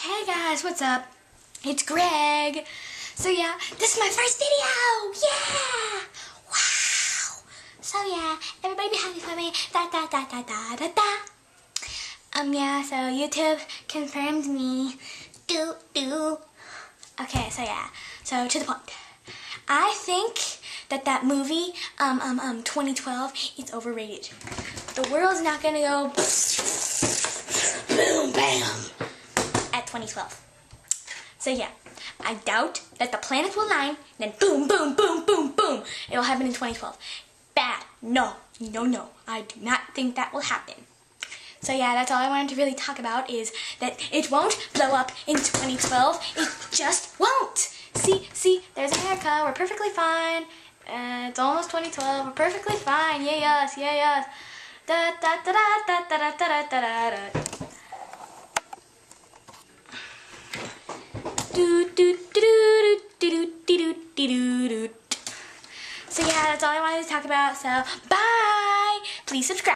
Hey guys, what's up? It's Greg. So yeah, this is my first video! Yeah! Wow! So yeah, everybody be happy for me. Da da da da da da da. Yeah, so YouTube confirmed me. Okay, so yeah, so to the point. I think that movie, 2012, is overrated. The world's not gonna go boom, bam, at 2012. So yeah, I doubt that the planets will align, then boom, boom, boom, boom, boom. It will happen in 2012. Bad. No, no, no. I do not think that will happen. So yeah, that's all I wanted to really talk about, is that it won't blow up in 2012. It just won't. See, there's America. We're perfectly fine. It's almost 2012. We're perfectly fine. Yay us, yay us. Da da da da da da da da da da. So yeah, that's all I wanted to talk about. So bye. Please subscribe.